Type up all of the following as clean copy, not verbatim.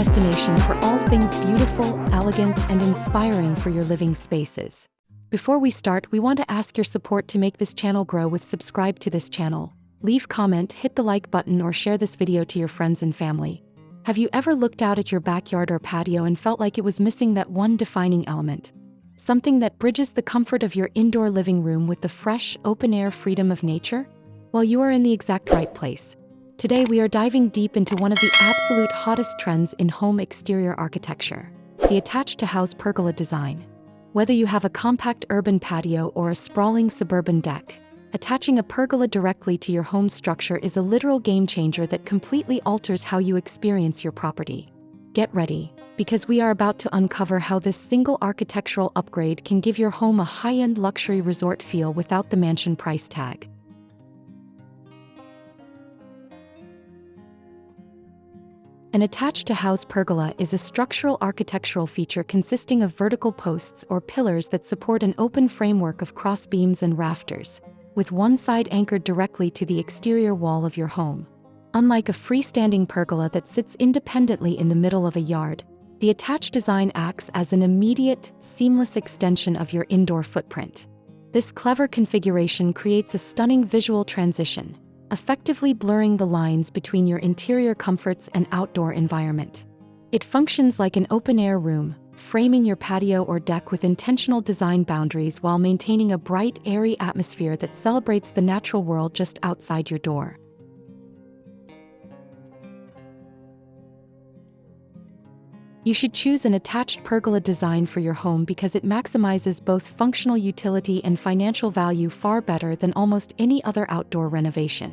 destination for all things beautiful, elegant, and inspiring for your living spaces. Before we start, we want to ask your support to make this channel grow with subscribe to this channel. Leave comment, hit the like button, or share this video to your friends and family. Have you ever looked out at your backyard or patio and felt like it was missing that one defining element? Something that bridges the comfort of your indoor living room with the fresh, open-air freedom of nature? Well, you are in the exact right place. Today we are diving deep into one of the absolute hottest trends in home exterior architecture, the attached-to-house pergola design. Whether you have a compact urban patio or a sprawling suburban deck, attaching a pergola directly to your home structure is a literal game-changer that completely alters how you experience your property. Get ready, because we are about to uncover how this single architectural upgrade can give your home a high-end luxury resort feel without the mansion price tag. An attached-to-house pergola is a structural architectural feature consisting of vertical posts or pillars that support an open framework of crossbeams and rafters, with one side anchored directly to the exterior wall of your home. Unlike a freestanding pergola that sits independently in the middle of a yard, the attached design acts as an immediate, seamless extension of your indoor footprint. This clever configuration creates a stunning visual transition, effectively blurring the lines between your interior comforts and outdoor environment. It functions like an open-air room, framing your patio or deck with intentional design boundaries while maintaining a bright, airy atmosphere that celebrates the natural world just outside your door. You should choose an attached pergola design for your home because it maximizes both functional utility and financial value far better than almost any other outdoor renovation.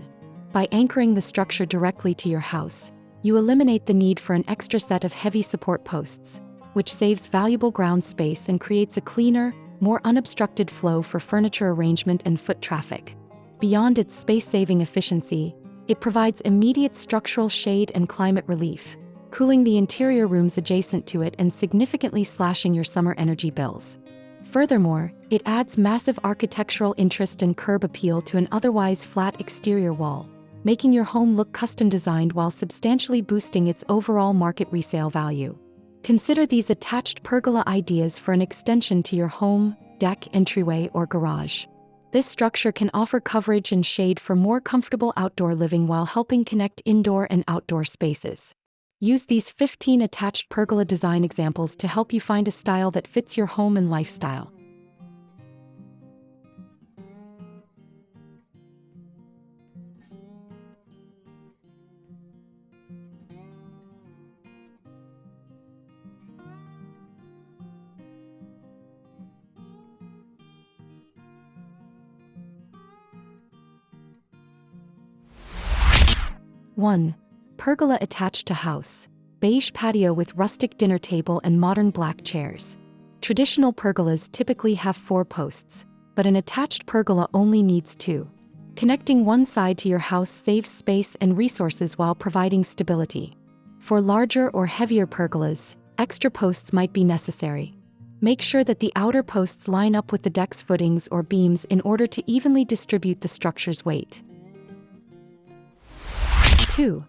By anchoring the structure directly to your house, you eliminate the need for an extra set of heavy support posts, which saves valuable ground space and creates a cleaner, more unobstructed flow for furniture arrangement and foot traffic. Beyond its space-saving efficiency, it provides immediate structural shade and climate relief, cooling the interior rooms adjacent to it and significantly slashing your summer energy bills. Furthermore, it adds massive architectural interest and curb appeal to an otherwise flat exterior wall, making your home look custom-designed while substantially boosting its overall market resale value. Consider these attached pergola ideas for an extension to your home, deck, entryway, or garage. This structure can offer coverage and shade for more comfortable outdoor living while helping connect indoor and outdoor spaces. Use these 15 attached pergola design examples to help you find a style that fits your home and lifestyle. One. Pergola attached to house. Beige patio with rustic dinner table and modern black chairs. Traditional pergolas typically have 4 posts, but an attached pergola only needs 2. Connecting one side to your house saves space and resources while providing stability. For larger or heavier pergolas, extra posts might be necessary. Make sure that the outer posts line up with the deck's footings or beams in order to evenly distribute the structure's weight. 2.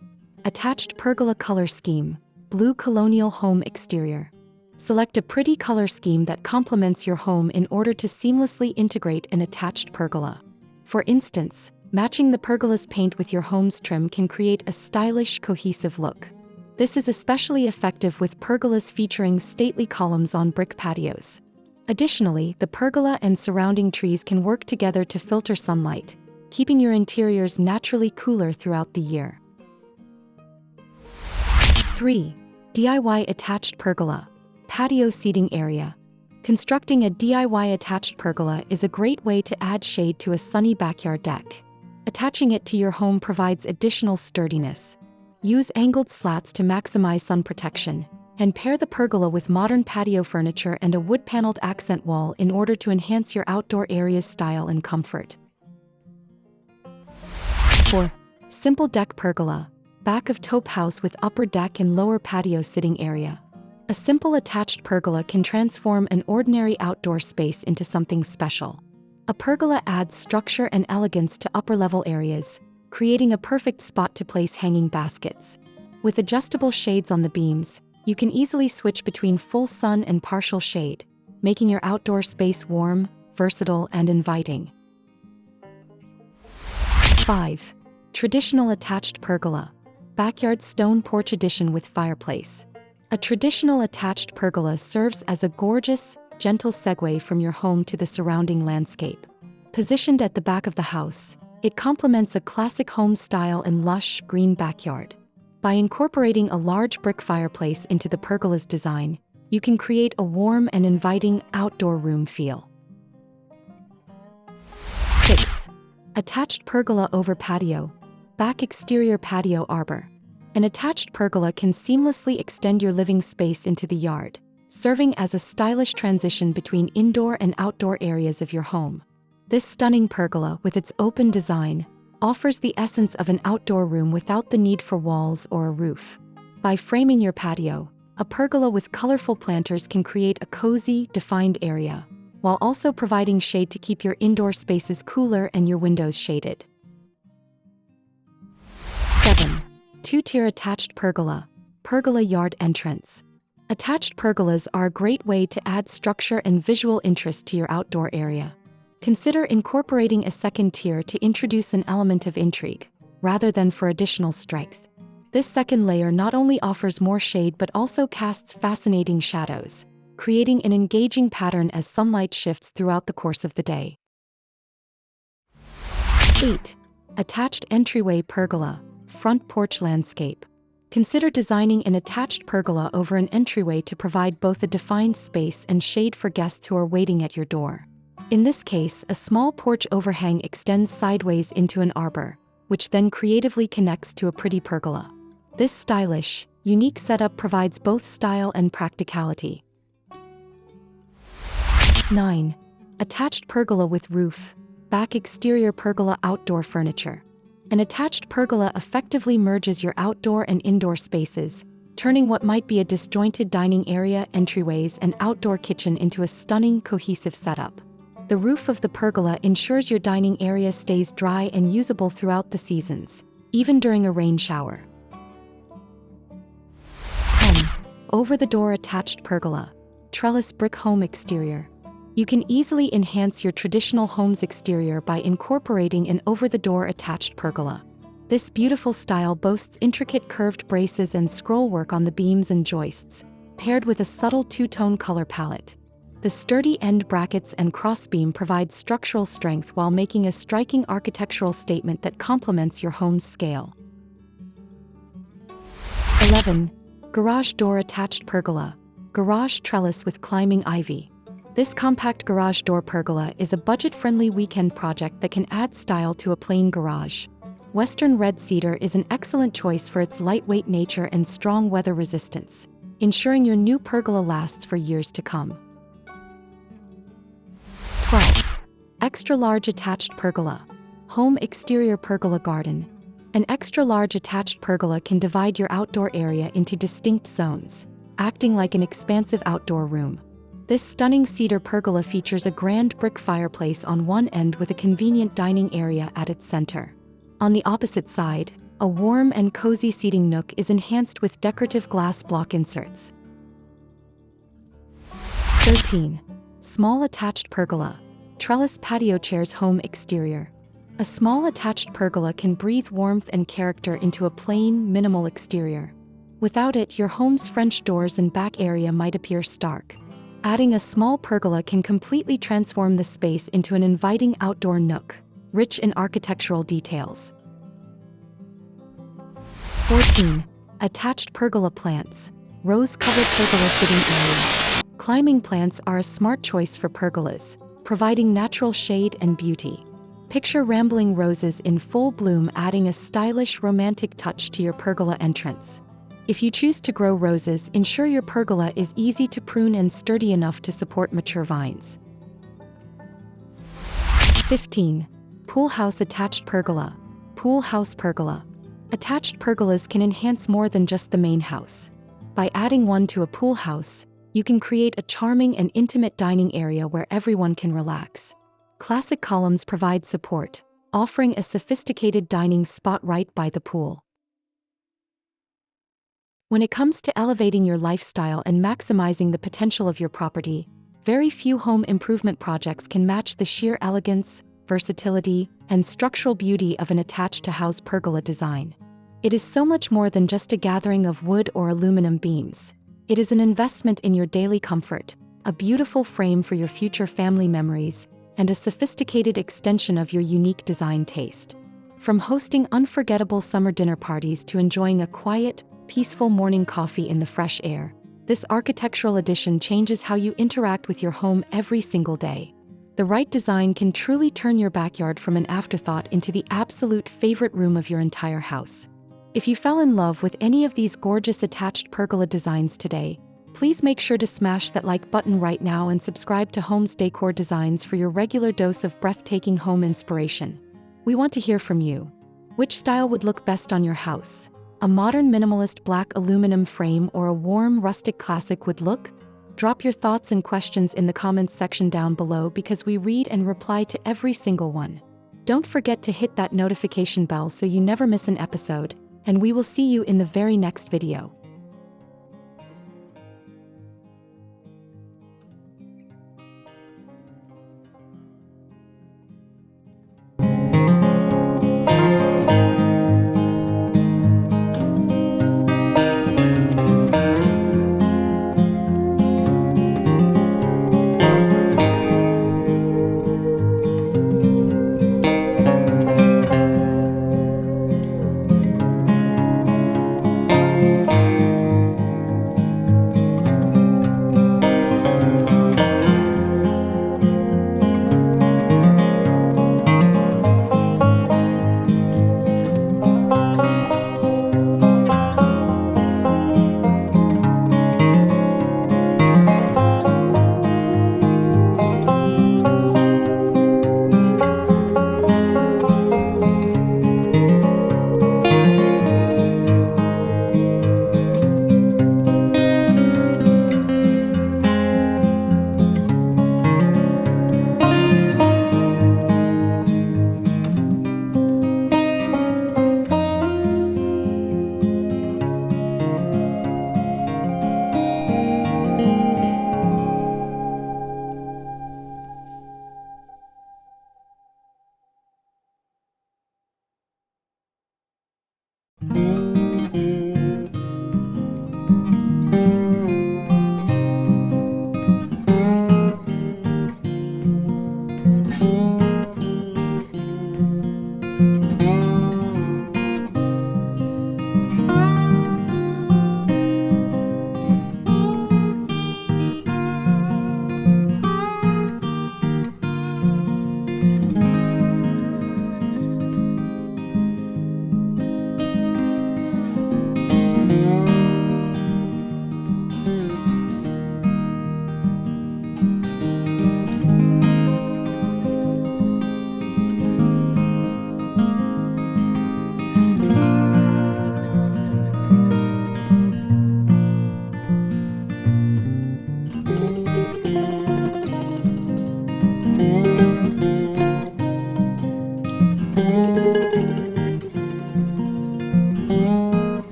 Attached pergola color scheme. Blue colonial home exterior. Select a pretty color scheme that complements your home in order to seamlessly integrate an attached pergola. For instance, matching the pergola's paint with your home's trim can create a stylish, cohesive look. This is especially effective with pergolas featuring stately columns on brick patios. Additionally, the pergola and surrounding trees can work together to filter sunlight, keeping your interiors naturally cooler throughout the year. 3. DIY attached pergola. Patio seating area. Constructing a DIY attached pergola is a great way to add shade to a sunny backyard deck. Attaching it to your home provides additional sturdiness. Use angled slats to maximize sun protection, and pair the pergola with modern patio furniture and a wood-paneled accent wall in order to enhance your outdoor area's style and comfort. 4. Simple deck pergola. Back of top house with upper deck and lower patio sitting area. A simple attached pergola can transform an ordinary outdoor space into something special. A pergola adds structure and elegance to upper-level areas, creating a perfect spot to place hanging baskets. With adjustable shades on the beams, You can easily switch between full sun and partial shade, making your outdoor space warm, versatile, and inviting. 5. Traditional attached pergola. Backyard stone porch addition with fireplace. A traditional attached pergola serves as a gorgeous, gentle segue from your home to the surrounding landscape. Positioned at the back of the house, it complements a classic home style and lush, green backyard. By incorporating a large brick fireplace into the pergola's design, you can create a warm and inviting outdoor room feel. 6. Attached pergola over patio. Back exterior patio arbor. An attached pergola can seamlessly extend your living space into the yard, serving as a stylish transition between indoor and outdoor areas of your home. This stunning pergola, with its open design, offers the essence of an outdoor room without the need for walls or a roof. By framing your patio, a pergola with colorful planters can create a cozy, defined area, while also providing shade to keep your indoor spaces cooler and your windows shaded. 7. Two-tier attached pergola. Pergola yard entrance. Attached pergolas are a great way to add structure and visual interest to your outdoor area. Consider incorporating a second tier to introduce an element of intrigue, rather than for additional strength. This second layer not only offers more shade but also casts fascinating shadows, creating an engaging pattern as sunlight shifts throughout the course of the day. 8. Attached entryway pergola. Front porch landscape. Consider designing an attached pergola over an entryway to provide both a defined space and shade for guests who are waiting at your door. In this case, a small porch overhang extends sideways into an arbor, which then creatively connects to a pretty pergola. This stylish, unique setup provides both style and practicality. 9. Attached pergola with roof. Back exterior pergola outdoor furniture. An attached pergola effectively merges your outdoor and indoor spaces, turning what might be a disjointed dining area, entryways, and outdoor kitchen into a stunning, cohesive setup. The roof of the pergola ensures your dining area stays dry and usable throughout the seasons, even during a rain shower. 10. Over-the-door attached pergola. Trellis brick home exterior. You can easily enhance your traditional home's exterior by incorporating an over-the-door attached pergola. This beautiful style boasts intricate curved braces and scrollwork on the beams and joists, paired with a subtle two-tone color palette. The sturdy end brackets and crossbeam provide structural strength while making a striking architectural statement that complements your home's scale. 11. Garage door attached pergola. Garage trellis with climbing ivy. This compact garage door pergola is a budget-friendly weekend project that can add style to a plain garage. Western red cedar is an excellent choice for its lightweight nature and strong weather resistance, ensuring your new pergola lasts for years to come. 12. Extra-large attached pergola. Home exterior pergola garden. An extra-large attached pergola can divide your outdoor area into distinct zones, acting like an expansive outdoor room. This stunning cedar pergola features a grand brick fireplace on one end with a convenient dining area at its center. On the opposite side, a warm and cozy seating nook is enhanced with decorative glass block inserts. 13. Small attached pergola. Trellis patio chairs home exterior. A small attached pergola can breathe warmth and character into a plain, minimal exterior. Without it, your home's French doors and back area might appear stark. Adding a small pergola can completely transform the space into an inviting outdoor nook, rich in architectural details. 14. Attached pergola plants. Rose-covered pergola sitting area. Climbing plants are a smart choice for pergolas, providing natural shade and beauty. Picture rambling roses in full bloom, adding a stylish, romantic touch to your pergola entrance. If you choose to grow roses, ensure your pergola is easy to prune and sturdy enough to support mature vines. 15. Pool house attached pergola. Pool house pergola. Attached pergolas can enhance more than just the main house. By adding one to a pool house, you can create a charming and intimate dining area where everyone can relax. Classic columns provide support, offering a sophisticated dining spot right by the pool. When it comes to elevating your lifestyle and maximizing the potential of your property, very few home improvement projects can match the sheer elegance, versatility, and structural beauty of an attached-to-house pergola design. It is so much more than just a gathering of wood or aluminum beams. It is an investment in your daily comfort, a beautiful frame for your future family memories, and a sophisticated extension of your unique design taste. From hosting unforgettable summer dinner parties to enjoying a quiet, peaceful morning coffee in the fresh air, this architectural addition changes how you interact with your home every single day. The right design can truly turn your backyard from an afterthought into the absolute favorite room of your entire house. If you fell in love with any of these gorgeous attached pergola designs today, please make sure to smash that like button right now and subscribe to Home's Decor Designs for your regular dose of breathtaking home inspiration. We want to hear from you. Which style would look best on your house? A modern minimalist black aluminum frame or a warm rustic classic wood look? Drop your thoughts and questions in the comments section down below because we read and reply to every single one. Don't forget to hit that notification bell so you never miss an episode, and we will see you in the very next video.